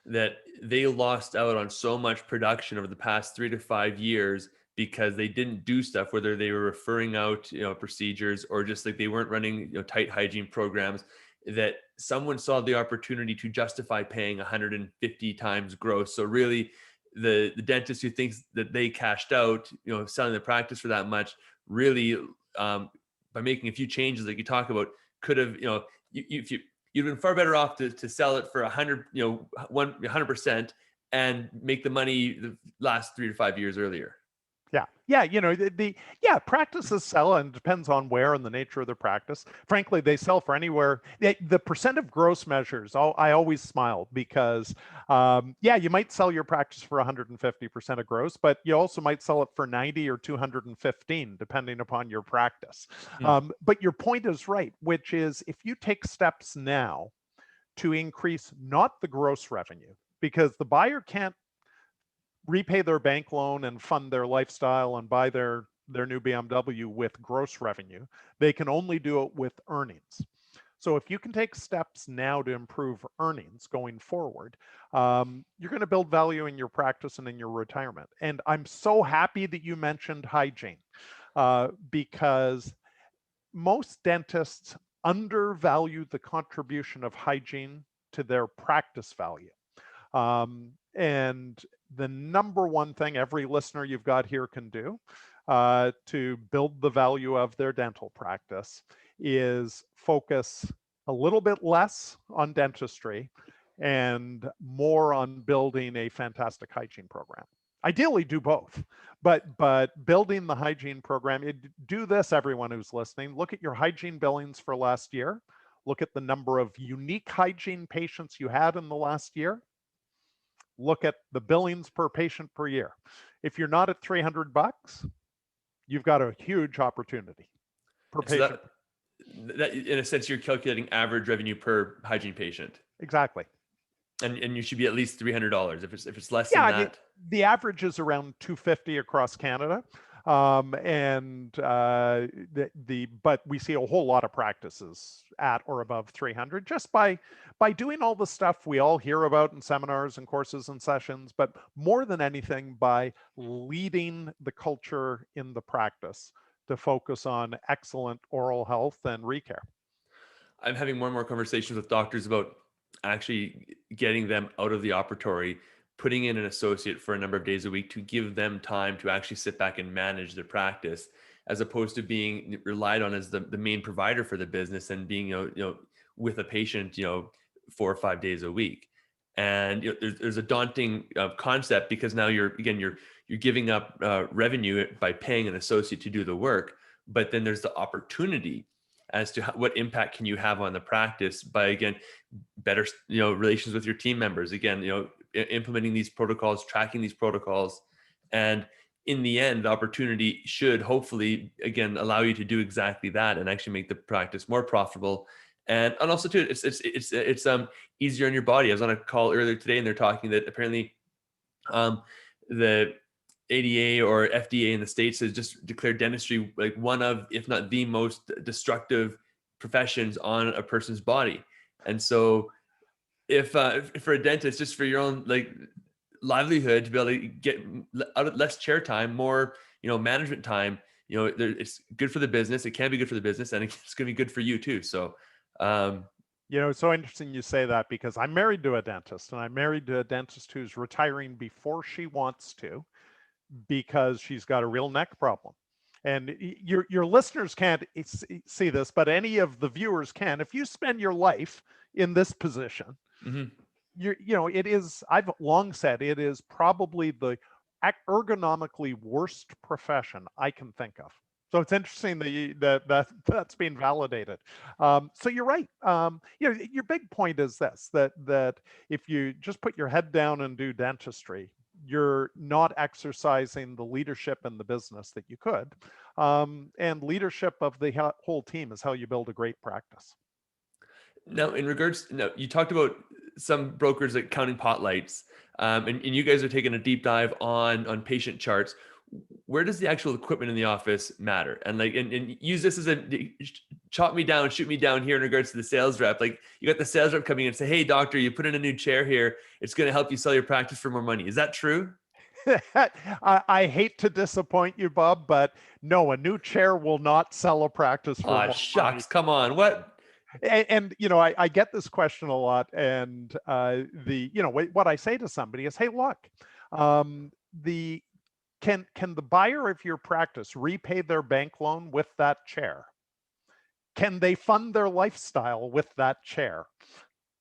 that they lost out on so much production over the past 3 to 5 years because they didn't do stuff, whether they were referring out procedures or just like they weren't running tight hygiene programs, that someone saw the opportunity to justify paying 150 times gross. So really, the dentist who thinks that they cashed out, selling the practice for that much, really, by making a few changes like you talk about, could have, if you'd been far better off to sell it for 100% and make the money the last 3 to 5 years earlier. Yeah, practices sell, and it depends on where and the nature of the practice. Frankly, they sell for anywhere. The percent of gross measures, I always smile because, you might sell your practice for 150% of gross, but you also might sell it for 90 or 215, depending upon your practice. But your point is right, which is if you take steps now to increase not the gross revenue, because the buyer can't repay their bank loan and fund their lifestyle and buy their new BMW with gross revenue. They can only do it with earnings. So if you can take steps now to improve earnings going forward, you're going to build value in your practice and in your retirement. And I'm so happy that you mentioned hygiene, because most dentists undervalue the contribution of hygiene to their practice value. And the number one thing every listener you've got here can do to build the value of their dental practice is focus a little bit less on dentistry and more on building a fantastic hygiene program. Ideally, do both, but building the hygiene program, do this, everyone who's listening, look at your hygiene billings for last year, look at the number of unique hygiene patients you had in the last year, look at the billings per patient per year. If you're not at $300, you've got a huge opportunity per patient. That in a sense, you're calculating average revenue per hygiene patient. Exactly. And you should be at least $300. If it's less Yeah, than I mean, that, the average is around 250 across Canada. And but we see a whole lot of practices at or above 300 just by doing all the stuff we all hear about in seminars and courses and sessions, but more than anything by leading the culture in the practice to focus on excellent oral health and recare. I'm having more and more conversations with doctors about actually getting them out of the operatory, putting in an associate for a number of days a week to give them time to actually sit back and manage their practice, as opposed to being relied on as the main provider for the business and being with a patient 4 or 5 days a week. And there's a daunting concept, because now you're giving up revenue by paying an associate to do the work, but then there's the opportunity as to what impact can you have on the practice by, again, better relations with your team members, again, implementing these protocols, tracking these protocols. And in the end, the opportunity should hopefully, again, allow you to do exactly that and actually make the practice more profitable. And also too, it's easier on your body. I was on a call earlier today and they're talking that apparently the ADA or FDA in the States has just declared dentistry like one of, if not the most destructive professions on a person's body. And so if for a dentist, just for your own like livelihood, to be able to get out of less chair time, more, management time, it's good for the business. It can be good for the business, and it's going to be good for you too. So, it's so interesting you say that, because I'm married to a dentist, and I'm married to a dentist who's retiring before she wants to, because she's got a real neck problem. And your listeners can't see this, but any of the viewers can. If you spend your life in this position, mhm. it is, I've long said, it is probably the ergonomically worst profession I can think of. So it's interesting that's being validated. So you're right. Your big point is this: that if you just put your head down and do dentistry, you're not exercising the leadership in the business that you could. And leadership of the whole team is how you build a great practice. Now, in regards, no, you talked about some brokers like counting pot lights, and you guys are taking a deep dive on patient charts. Where does the actual equipment in the office matter? And like, and use this as a chop me down, shoot me down here in regards to the sales rep. Like, you got the sales rep coming in and say, "Hey, doctor, you put in a new chair here. It's going to help you sell your practice for more money." Is that true? I hate to disappoint you, Bob, but no, a new chair will not sell a practice for Ah, more money. shucks, come on, what? And I get this question a lot, and what I say to somebody is, hey, look, the can the buyer of your practice repay their bank loan with that chair? Can they fund their lifestyle with that chair?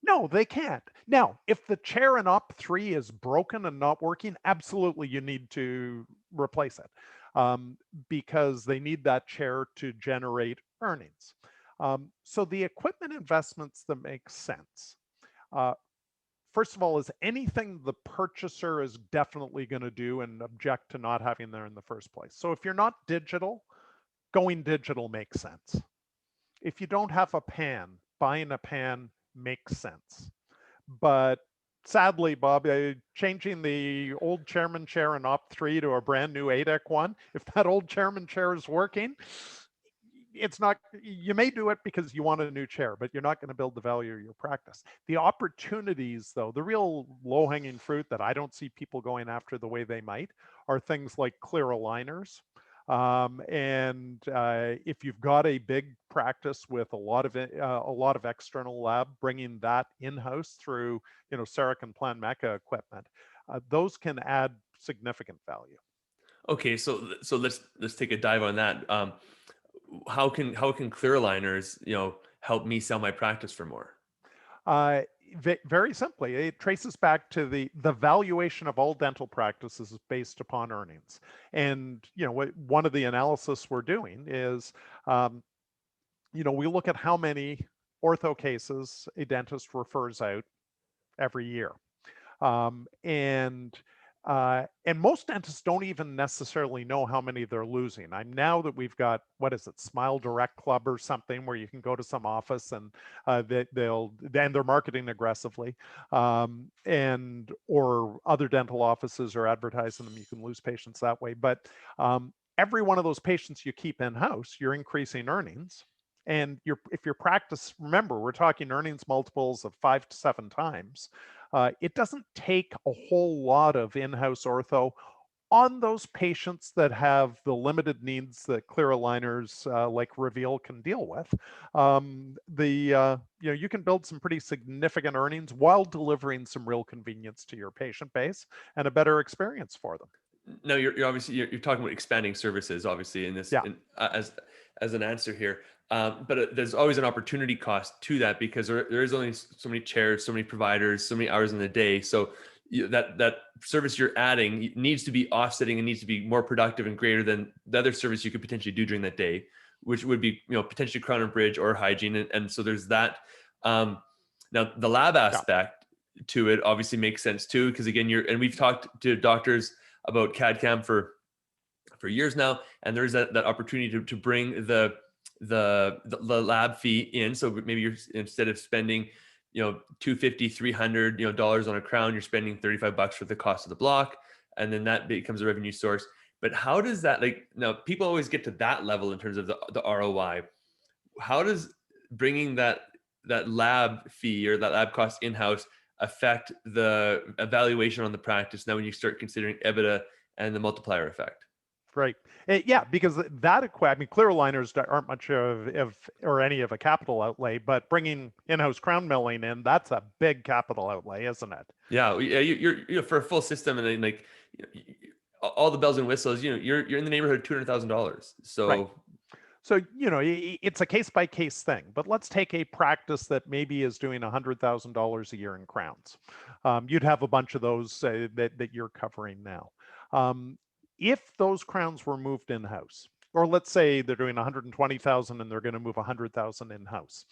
No, they can't. Now, if the chair in op3 is broken and not working, absolutely you need to replace it, because they need that chair to generate earnings. So the equipment investments that make sense, uh, first of all, is anything the purchaser is definitely going to do and object to not having there in the first place. So if you're not digital, going digital makes sense. If you don't have a pan, buying a pan makes sense. But sadly, Bob, changing the old chairman chair in op3 to a brand new ADEC one, if that old chairman chair is working, it's not, you may do it because you want a new chair, but you're not going to build the value of your practice. The opportunities, though, the real low-hanging fruit that I don't see people going after the way they might, are things like clear aligners. If you've got a big practice with a lot of external lab, bringing that in-house through CEREC and Plan Mecca equipment, those can add significant value. Okay, so let's take a dive on that. How can clear aligners help me sell my practice for more? Very simply, it traces back to the valuation of all dental practices is based upon earnings. And one of the analysis we're doing is we look at how many ortho cases a dentist refers out every year. And And most dentists don't even necessarily know how many they're losing. Now that we've got, what is it, Smile Direct Club or something, where you can go to some office and they're marketing aggressively, and or other dental offices are advertising them. You can lose patients that way. But every one of those patients you keep in-house, you're increasing earnings. And if your practice, remember, we're talking earnings multiples of 5 to 7 times. It doesn't take a whole lot of in-house ortho on those patients that have the limited needs that clear aligners like Reveal can deal with. You can build some pretty significant earnings while delivering some real convenience to your patient base and a better experience for them. No, you're obviously you're talking about expanding services, obviously, in this Yeah. As an answer here. But there's always an opportunity cost to that, because there is only so many chairs, so many providers, so many hours in the day. So that service you're adding needs to be offsetting and needs to be more productive and greater than the other service you could potentially do during that day, which would be potentially crown and bridge or hygiene. And so there's that. Now the lab aspect to it obviously makes sense too, because again, we've talked to doctors about CAD/CAM for years now, and there's that opportunity to bring the lab fee in. So maybe you're, instead of spending $250, $300 dollars on a crown, you're spending $35 for the cost of the block, and then that becomes a revenue source. But how does that, now people always get to that level in terms of the ROI. How does bringing that lab fee or that lab cost in-house affect the evaluation on the practice now when you start considering EBITDA and the multiplier effect? Right. Yeah, because clear aligners aren't much or any of a capital outlay, but bringing in-house crown milling in, that's a big capital outlay, isn't it? Yeah, you're for a full system, and then all the bells and whistles, you're in the neighborhood of $200,000. So. Right. So, it's a case-by-case thing, but let's take a practice that maybe is doing $100,000 a year in crowns. You'd have a bunch of those that you're covering now. If those crowns were moved in-house, or let's say they're doing 120,000 and they're going to move 100,000 in-house,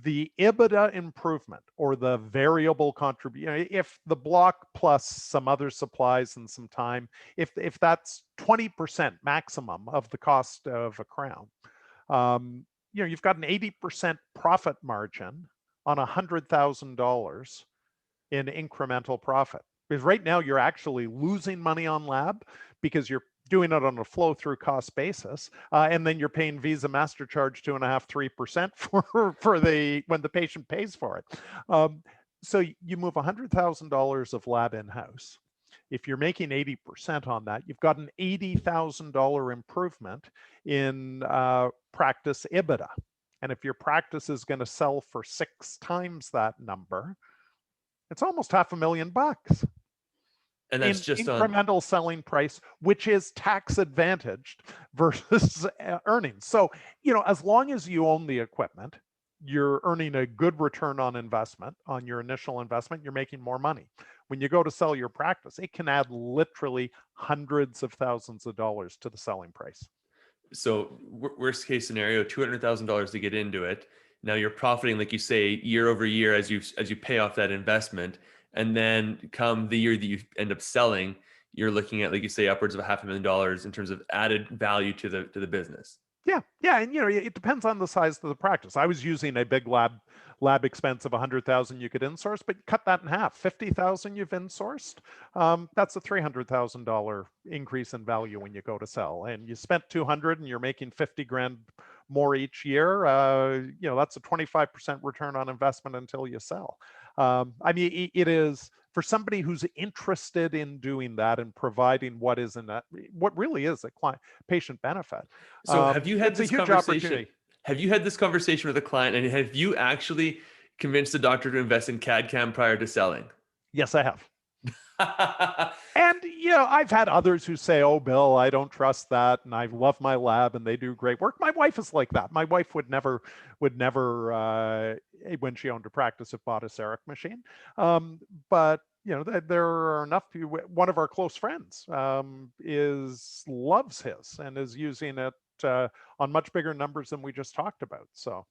the Ebitda improvement, or the variable contribution, if the block plus some other supplies and some time, if that's 20% maximum of the cost of a crown, you've got an 80% profit margin on $100,000 in incremental profit. Because right now you're actually losing money on lab because you're doing it on a flow through cost basis, and then you're paying Visa, MasterCharge 2.5-3% for when the patient pays for it. So you move $100,000 of lab in-house. If you're making 80% on that, you've got an $80,000 improvement in practice Ebitda. And if your practice is going to sell for 6 times that number, it's almost $500,000. And that's just incremental selling price, which is tax advantaged versus earnings. So, as long as you own the equipment, you're earning a good return on investment on your initial investment. You're making more money. When you go to sell your practice, it can add literally hundreds of thousands of dollars to the selling price. So worst case scenario, $200,000 to get into it. Now you're profiting, like you say, year over year as you pay off that investment. And then come the year that you end up selling, you're looking at, like you say, upwards of $500,000 in terms of added value to the business. Yeah, and it depends on the size of the practice. I was using a big lab expense of 100,000 you could insource, but cut that in half. 50,000 you've insourced. That's a $300,000 increase in value when you go to sell. And you spent 200 and you're making 50 grand more each year. That's a 25% return on investment until you sell. It is, for somebody who's interested in doing that and providing what really is a patient benefit. So have you had this conversation? Opportunity. Have you had this conversation with a client, and have you actually convinced the doctor to invest in CAD/CAM prior to selling? Yes, I have. And I've had others who say, "Oh, Bill, I don't trust that, and I love my lab, and they do great work." My wife is like that. My wife would never, when she owned a practice, have bought a CEREC machine. But there are enough people. One of our close friends loves his and is using it on much bigger numbers than we just talked about. So.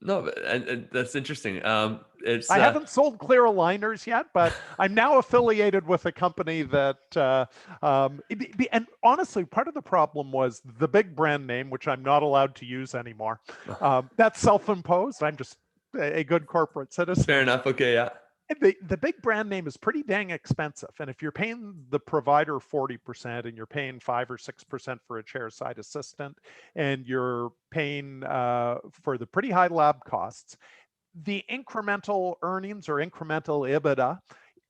No, and that's interesting. It's I haven't sold clear aligners yet, but I'm now affiliated with a company that, and honestly, part of the problem was the big brand name, which I'm not allowed to use anymore. That's self-imposed. I'm just a good corporate citizen. fair enough. Okay, yeah. The big brand name is pretty dang expensive. And if you're paying the provider 40% and you're paying 5 or 6% for a chairside assistant, and you're paying for the pretty high lab costs, the incremental earnings or incremental Ebitda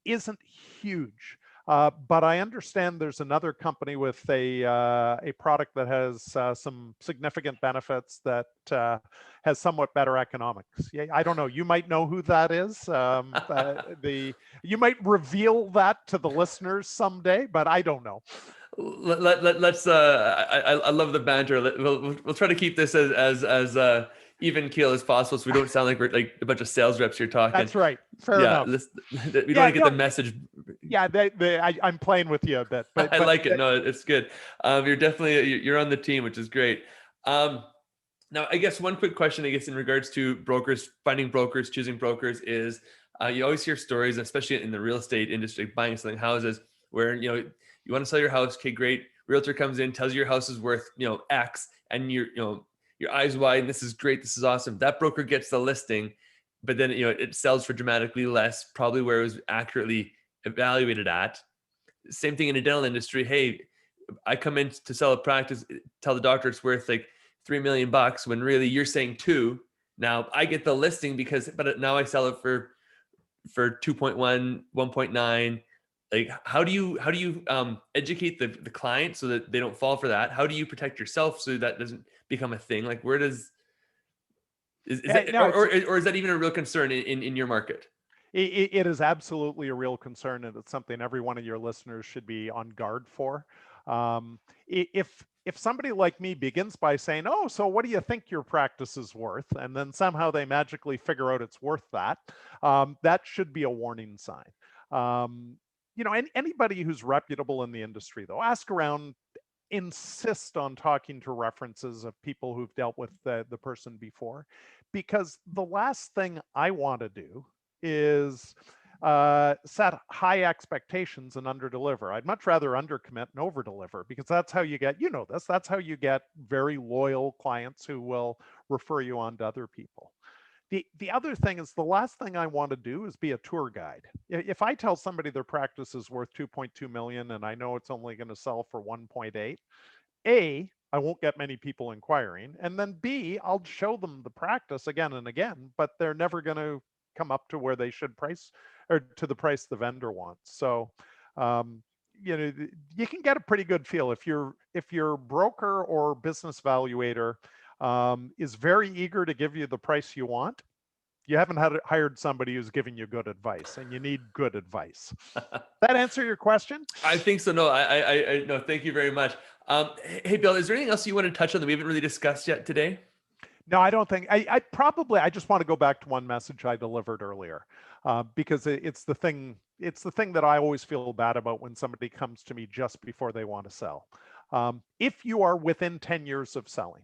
isn't huge. But I understand there's another company with a product that has some significant benefits that has somewhat better economics. Yeah, I don't know. You might know who that is. You might reveal that to the listeners someday, but I don't know. Let's. I love the banter. We'll try to keep this as even keel as possible, so we don't sound like we're like a bunch of sales reps here talking. That's right. Fair Yeah, enough. we don't want to get the message. Yeah, I'm playing with you a bit, but I like it. No, it's good. You're definitely you're on the team, which is great. Now, I guess one quick question, I guess, in regards to brokers, finding brokers, choosing brokers is you always hear stories, especially in the real estate industry, buying and selling houses, where you want to sell your house. Okay, great. Realtor comes in, tells you your house is worth X, and your eyes wide. This is great. This is awesome. That broker gets the listing, but then it sells for dramatically less, probably where it was accurately evaluated at. Same thing in the dental industry. Hey, I come in to sell a practice, tell the doctor it's worth like $3 million when really you're saying 2. Now I get the listing but now I sell it for 2.1, 1.9. Like, how do you educate the client so that they don't fall for that? How do you protect yourself so that doesn't become a thing? Like, where does is that, no, or is that even a real concern in your market? It is absolutely a real concern, and it's something every one of your listeners should be on guard for. If somebody like me begins by saying, "Oh, so what do you think your practice is worth?" and then somehow they magically figure out it's worth that, that should be a warning sign. Anybody who's reputable in the industry, though, ask around, insist on talking to references of people who've dealt with the person before, because the last thing I want to do is set high expectations and underdeliver. I'd much rather undercommit and overdeliver, because that's how you get, that's how you get very loyal clients who will refer you on to other people. The other thing is, the last thing I want to do is be a tour guide. If I tell somebody their practice is worth 2.2 million and I know it's only going to sell for 1.8, A, I won't get many people inquiring, and then B, I'll show them the practice again and again, but they're never going to come up to where they should price, or to the price the vendor wants. So you can get a pretty good feel if your broker or business valuator is very eager to give you the price you want. You haven't hired somebody who's giving you good advice, and you need good advice. That answer your question? I think so. No, I no, thank you very much. Hey, Bill, is there anything else you want to touch on that we haven't really discussed yet today? No, I don't think. I just want to go back to one message I delivered earlier, because it's the thing that I always feel bad about when somebody comes to me just before they want to sell. If you are within 10 years of selling,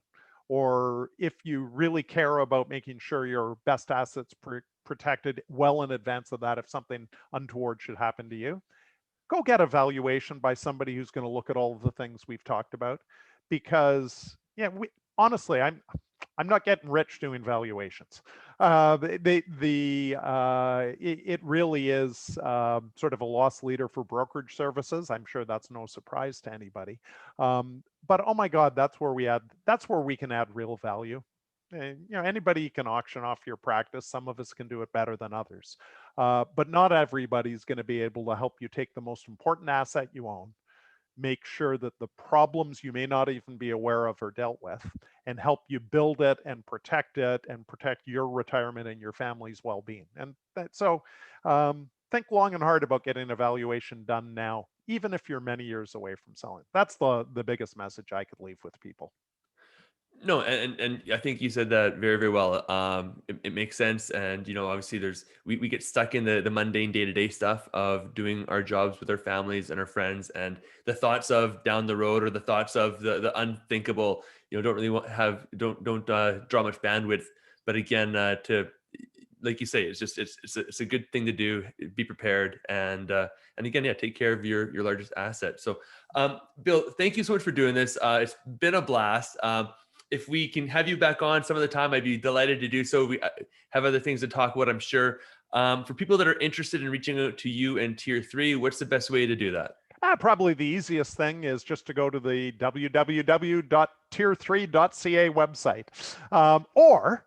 or if you really care about making sure your best assets protected well in advance of that, if something untoward should happen to you, go get a valuation by somebody who's going to look at all of the things we've talked about. Because honestly, I'm not getting rich doing valuations. It really is sort of a loss leader for brokerage services. I'm sure that's no surprise to anybody. But oh my God, that's where we can add real value. And, anybody can auction off your practice. Some of us can do it better than others. But not everybody's going to be able to help you take the most important asset you own, make sure that the problems you may not even be aware of are dealt with, and help you build it and protect your retirement and your family's well-being. And so think long and hard about getting a valuation done now, even if you're many years away from selling. That's the biggest message I could leave with people. No, and I think you said that very, very well. It makes sense. And, obviously we get stuck in the mundane day-to-day stuff of doing our jobs with our families and our friends, and the thoughts of down the road, or the thoughts of the unthinkable, don't really draw much bandwidth But again, like you say, it's a good thing to do. Be prepared, and again, yeah, take care of your largest asset. So, Bill, thank you so much for doing this. It's been a blast. If we can have you back on some of the time, I'd be delighted to do so. We have other things to talk about, I'm sure. For people that are interested in reaching out to you and Tier 3, what's the best way to do that? Probably the easiest thing is just to go to the www.tier3.ca website. Or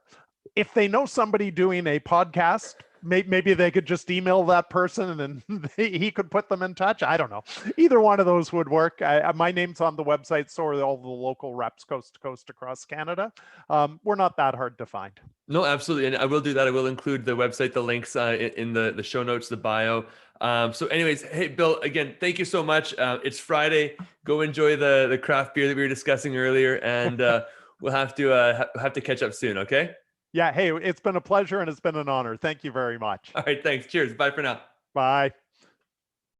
if they know somebody doing a podcast, maybe they could just email that person and he could put them in touch. I don't know. Either one of those would work. My name's on the website, so are all the local reps coast to coast across Canada. We're not that hard to find. No, absolutely. And I will do that. I will include the website, the links in the show notes, the bio. So anyways, hey, Bill, again, thank you so much. It's Friday. Go enjoy the craft beer that we were discussing earlier. And we'll have to catch up soon. Okay. Yeah. Hey, it's been a pleasure and it's been an honor. Thank you very much. All right. Thanks. Cheers. Bye for now. Bye.